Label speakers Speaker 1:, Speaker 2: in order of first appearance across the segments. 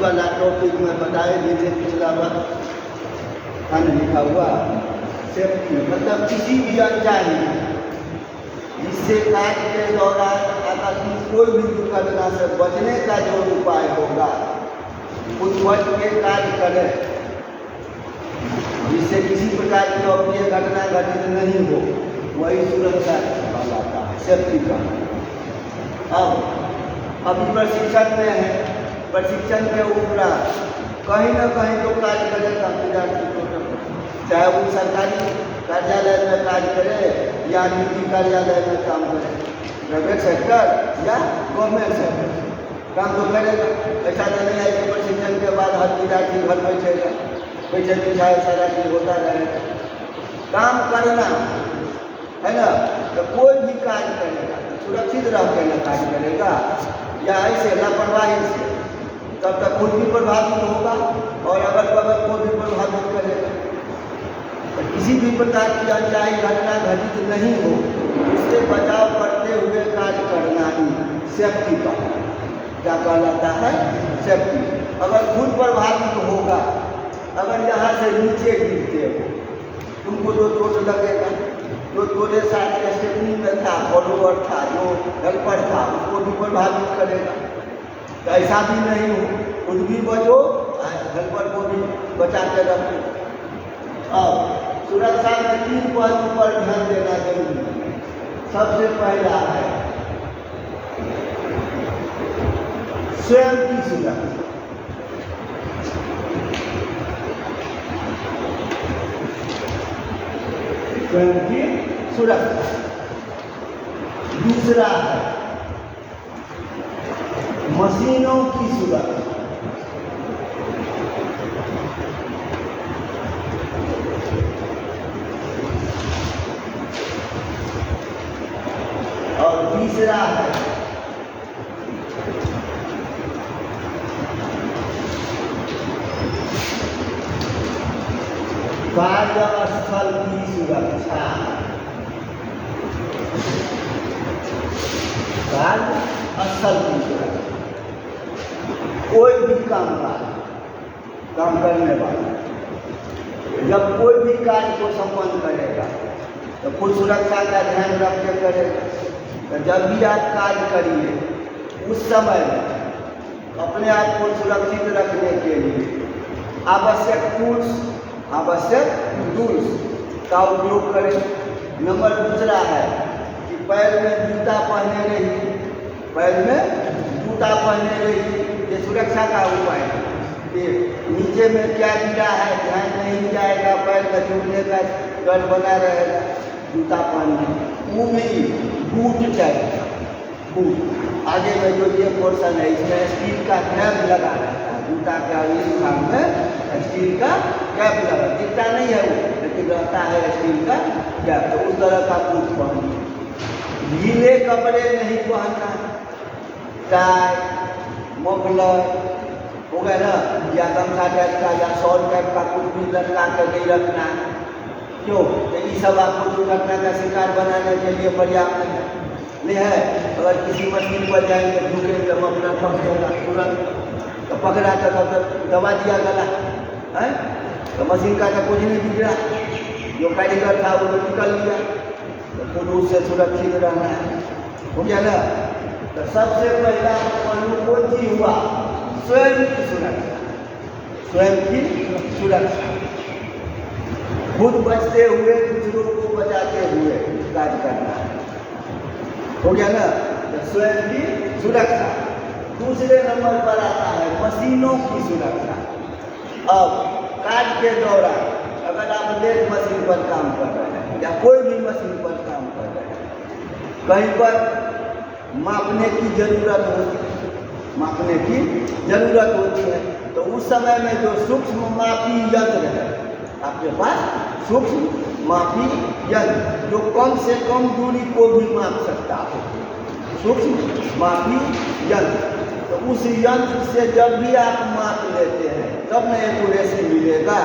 Speaker 1: वाला टॉपिक में बताए जैसे पिछला बार लिखा हुआ सेफ्टी, मतलब किसी भी अनजाने जिससे कार्य के दौरान आकस्मिक कोई भी दुर्घटना से बचने का जो उपाय होगा उस बच के कार्य करें, जिससे किसी प्रकार की अप्रिय घटना घटित नहीं हो, वही सुरक्षा कहलाता है, सेफ्टी का। अब अभी प्रशिक्षण में है, प्रशिक्षण के उपरांत कहीं ना कहीं तो कार्य करेगा विद्यार्थी, चाहे वो सरकारी कार्यालय में कार्य करे या निजी कार्यालय में काम करे, प्राइवेट सेक्टर या गवर्नमेंट सेक्टर, काम तो करेगा। ऐसा तो नहीं है कि प्रशिक्षण के बाद हर विद्यार्थी घर बैठेगा, बैठे बिठाए सारा चीज होता रहेगा। काम करना है ना, तो कोई भी कार्य करेगा तो सुरक्षित रह के न कार्य करेगा, या ऐसे लापरवाही से, तब तक खुद भी प्रभावित होगा और अगल बगल को भी प्रभावित करेगा। तो किसी भी प्रकार की अनचाही घटना घटित नहीं हो, उससे बचाव करते हुए कार्य करना ही सेफ्टी का क्या कहलाता है, सेफ्टी। अगर खुद प्रभावित होगा, अगर यहाँ से नीचे गिरते हो, तुमको जो चोट लगेगा, जो थोड़े साथ स्टेपनी में था, फॉलोअर था, जो हेल्पर था, उसको भी प्रभावित करेगा। तो ऐसा भी नहीं हो, खुद भी बचो और हेल्पर को भी बचा के रखो। अब सुरक्षा में 3 पहलू पर ध्यान देना जरूरी है। सबसे पहला है स्वयं की सुरक्षा। स्वयं की सुरक्षा। दूसरा है मशीनों की सुरक्षा। और तीसरा है कार्यस्थल की सुरक्षा। कार्यस्थल की सुरक्षा। कोई भी काम करने वाला जब कोई भी कार्य को संपन्न करेगा तो कुछ सुरक्षा का ध्यान रख के करेगा। तो जब भी आप कार्य करिए, उस समय में अपने आप को सुरक्षित रखने के लिए आवश्यक टूल्स का उपयोग करें। नंबर दूसरा है कि पैर में जूता पहने रहिए, पैर में जूता पहने रहिए, ये सुरक्षा का उपाय है। कि नीचे में क्या गिरा है ध्यान नहीं जाएगा, पैर में चुभने का डर बना रहेगा, जूता पहनना। वो भी बूट चाहिए, बूट आगे में जो ये पोर्शन है इसमें स्टील का कैप लगा रहता है, जूता का इस भाग में स्टील का कैप लगा, दिखता नहीं है वो, लेकिन रहता है स्टील का कैप। तो उस तरह का बूट पहनिए। गीले कपड़े नहीं पहनना, टाई, मफलर हो गया ना, या गमछा टाइप का या शॉल टाइप का कुछ भी लटका कर नहीं रखना। क्यों? ये सब आपको दुर्घटना का शिकार बनाने के लिए पर्याप्त नहीं है। अगर किसी मशीन पर जाएंगे झुके तो मफलर पकड़ेगा तुरंत, तो पकड़ा तो दबा दिया गला है, तो मशीन का तो कुछ नहीं बिगड़ा, जो कारीगर था वो निकल लिया। तो खुद उससे सुरक्षित रहना है, हो गया ना। तो सबसे पहला पहलू कौन सी हुआ? स्वयं की सुरक्षा। स्वयं की सुरक्षा, खुद बचते हुए दूसरों को बचाते हुए कार्य करना है, हो गया ना। तो स्वयं की सुरक्षा। दूसरे नंबर पर आता है मशीनों की सुरक्षा। अब कार्य के दौरान अगर आप लेथ मशीन पर काम कर रहे हैं या कोई भी मशीन पर काम कर रहे हैं, कहीं पर मापने की जरूरत होती है, मापने की जरूरत होती है, तो उस समय में जो सूक्ष्म मापी यंत्र है आपके पास, सूक्ष्म मापी यंत्र जो कम से कम दूरी को भी माप सकता है, सूक्ष्म मापी यंत्र। तो उस यंत्र से जब भी आप माप लेते हैं तब न एक्यूरेसी मिलेगा।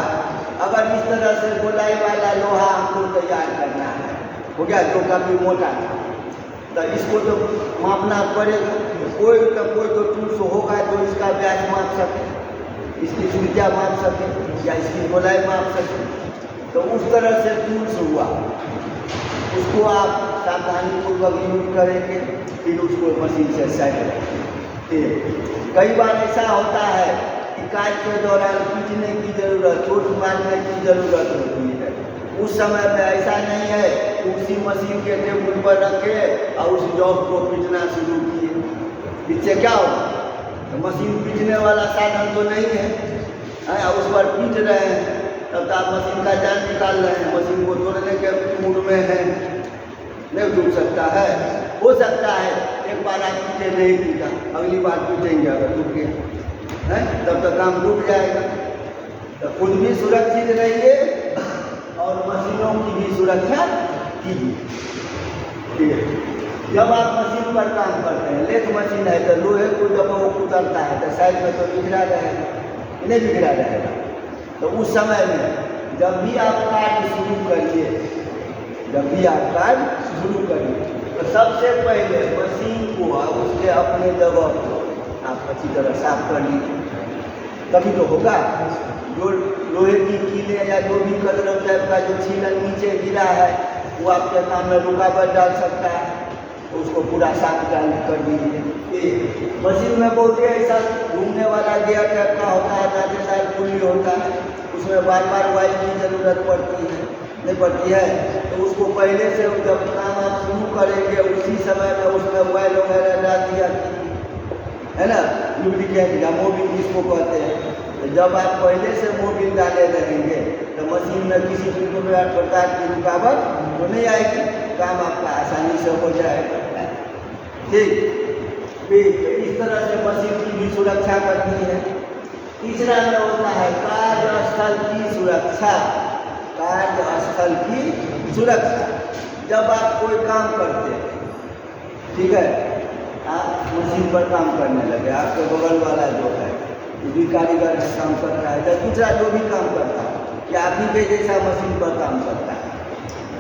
Speaker 1: अगर इस तरह से गोलाई वाला लोहा हमको तैयार करना है, हो गया, जो काफ़ी मोटा था, तो इसको तो मापना पड़ेगा। कोई तो टूल्स होगा जो इसका व्यास माप सके, इसकी त्रिज्या माप सके या इसकी गोलाई माप सके। तो उस तरह से टूल्स हुआ, उसको आप सावधानीपूर्वक यूज करेंगे, फिर उसको मशीन से सेट करेंगे। कई बार ऐसा होता है कि काज के दौरान पीटने की ज़रूरत, चोट मारने की ज़रूरत होती है। उस समय में ऐसा नहीं है कि उसी मशीन के टेबल पर रखे और उस जॉब को पीटना शुरू किए। इससे क्या होगा? तो मशीन पीटने वाला साधन तो नहीं है, और उस पर पीट रहे हैं, तब तो आप मशीन का जान निकाल रहे हैं, मशीन को तोड़ने के मूड में है, नहीं टूट सकता है। हो सकता है एक बार आप पीटे नहीं पीटा, अगली बार पीटेंगे, अगर टूट गया है तब तक काम टूट जाएगा। तो खुद भी सुरक्षित रहिए और मशीनों की भी सुरक्षा कीजिए। ठीक है, जब आप मशीन पर काम करते हैं, लेथ मशीन है तो लोहे को जब वो उतरता है तो साइड में तो बिखरा रहेगा, नहीं बिखरा रहेगा। तो उस समय में जब भी आप कार्य शुरू करिए, तो सबसे पहले मशीन को और उसके अपने जगह को आप अच्छी तरह साफ कर लीजिए, तभी तो होगा। जो लोहे की कीलें या जो भी कदरम टाइप का जो छीलन नीचे गिरा है वो आपके काम में रुकावट डाल सकता है, तो उसको पूरा साफ कर दीजिए। मशीन में बहुत ही ऐसा घूमने वाला गियर टाइप का होता है, नाटेदार पुली होता है, उसमें बार बार ऑयल की ज़रूरत पड़ती है, नहीं पड़ती है। तो उसको पहले से जब काम आप शुरू करेंगे उसी समय में उसमें ऑयल वगैरह डाल दिया, है ना, लुब्रिकेंट या मोबिल जिसको कहते हैं। तो जब आप पहले से मोबिल डाले रहेंगे तो मशीन में किसी भी प्रकार की रुकावट तो नहीं आएगी, काम आपका आसानी से हो जाएगा। ठीक, इस तरह से मशीन की भी सुरक्षा करनी है। तीसरा में होता है कार्यस्थल की सुरक्षा। कार्यस्थल की सुरक्षा, जब आप कोई काम करते हैं, ठीक है, आप मशीन पर काम करने लगे, आपके बगल वाला जो है जो भी कारीगर काम कर रहा है या दूसरा जो भी काम करता है या आप ही के जैसा मशीन पर काम करता है,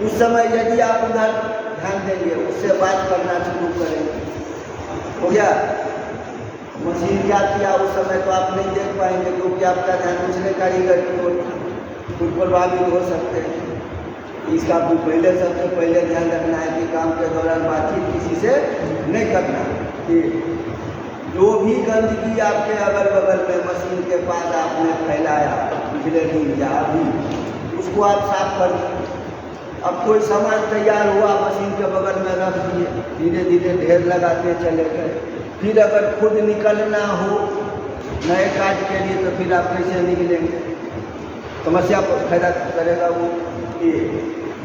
Speaker 1: उस समय यदि आप उधर ध्यान देंगे, उससे बात करना शुरू करेंगे, हो गया। मशीन क्या किया उस समय तो आप नहीं देख पाएंगे, क्योंकि आपका ध्यान दूसरे कारीगर की ओर खुद प्रभावित हो सकते हैं। इसका भी पहले सबसे पहले ध्यान रखना है कि काम के दौरान बातचीत किसी से नहीं करना। कि जो भी गंदगी आपके अगल बगल में मशीन के पास आपने फैलाया पिछले दिन या अभी, उसको आप साफ कर दीजिए। अब कोई सामान तैयार हुआ, मशीन के बगल में रख दिए, धीरे धीरे ढेर लगाते चले गए। फिर अगर खुद निकलना हो नए काज के लिए तो फिर आप कैसे निकलेंगे? समस्या पैदा करेगा वो।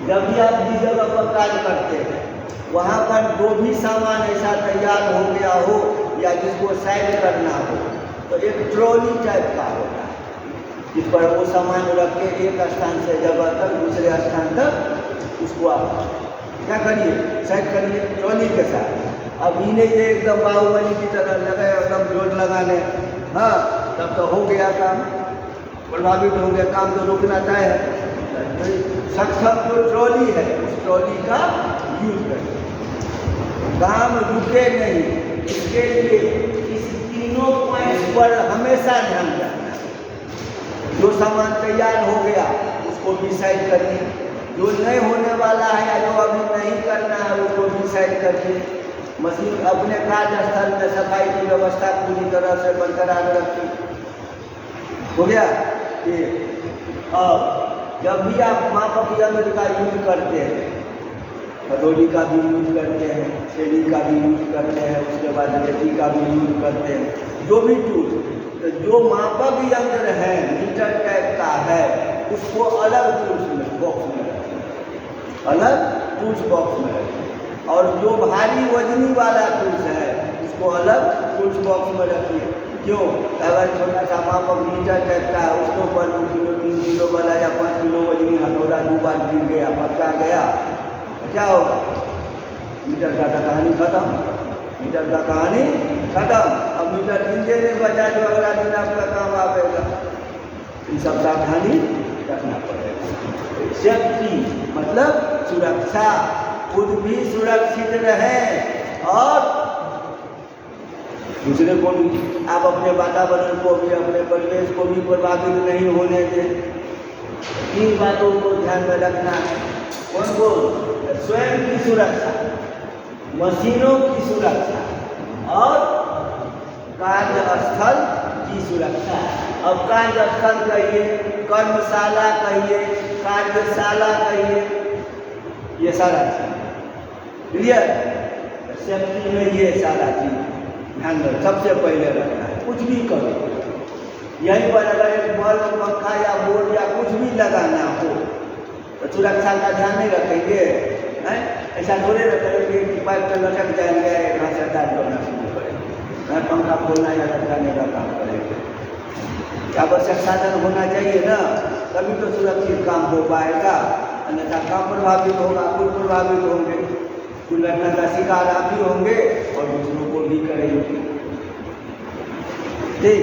Speaker 1: जब भी आप जिस जगह पर कार्य करते हैं वहाँ पर जो भी सामान ऐसा तैयार हो गया हो या जिसको साइड करना हो, तो एक ट्रॉली टाइप का होता है जिस पर वो सामान रख के एक स्थान से जगह तक दूसरे स्थान तक उसको आप क्या करिए, साइड करिए ट्रॉली के साथ। अब इन्हें ये एकदम बाहुबली की तरह लगे एकदम जोर लगाने, हाँ, तब तो हो गया काम, प्रभावित हो गया काम, तो रुकना तय है। सक्षम जो ट्रॉली है उस ट्रॉली का यूज करें, काम रुके नहीं। इसके लिए इस तीनों पॉइंट पर हमेशा ध्यान रखना है। जो सामान तैयार हो गया उसको भी साइड करिए, जो नहीं होने वाला है या जो अभी नहीं करना है उसको भी साइड करिए। मशीन अपने कार्यस्थल में सफाई की व्यवस्था पूरी तरह से बरकरार रखिए, हो गया। और जब भी आप मापक यंत्र का यूज करते हैं, हथौड़ी का भी यूज करते हैं, छेड़ी का भी यूज करते हैं, उसके बाद रेती का भी यूज करते हैं, जो भी टूल, तो जो मापक यंत्र है मीटर टाइप का है उसको अलग टूल्स में बॉक्स में रखें, अलग टूल्स बॉक्स में रखें। और जो भारी वजनी वाला टूल्स है उसको अलग टूल्स बॉक्स में रखिए। क्यों? अगर छोटा सा मापक मीटर टाइप का है उसके ऊपर 2 किलो 3 किलो वाला या 5 किलो वजनी हथौड़ा 2 बार गिर गया, पटका गया, क्या होगा? मीटर का तो कहानी खत्म, मीटर का कहानी खत्म। अब मीटर गिनते नहीं बचा जो अगला दिन आपका काम आएगा। इन सब सावधानी रखना पड़ेगा। सेफ्टी मतलब सुरक्षा, खुद भी सुरक्षित रहें और दूसरे को भी, आप अपने वातावरण को भी, अपने परिवेश को भी प्रभावित नहीं होने दें। इन बातों को ध्यान में रखना है। कौन को? स्वयं की सुरक्षा, मशीनों की सुरक्षा और कार्यस्थल की सुरक्षा। अब कार्यस्थल कहिए, कर्मशाला कहिए, कार्यशाला कहिए, ये सारा चीज क्लियर। सेफ्टी में ये सारा चीज ध्यान रख, सबसे पहले रखना है। कुछ भी करो, यहीं पर अगर एक बल्ब, पंखा या बोर्ड या कुछ भी लगाना हो तो सुरक्षा का ध्यान नहीं रखेंगे? ऐसा थोड़े रखेंगे कि पाइप पर लटक जाएंगे, यहाँ से अटैच करना शुरू करेंगे, पंखा खोलना या लटकाने का काम करेंगे। आवश्यक साधन होना चाहिए ना, तभी तो सुरक्षित काम हो पाएगा, अन्यथा काम प्रभावित होगा, खुद प्रभावित होंगे, दुर्घटना का शिकार आप भी होंगे और दूसरों को भी करेंगे। ठीक।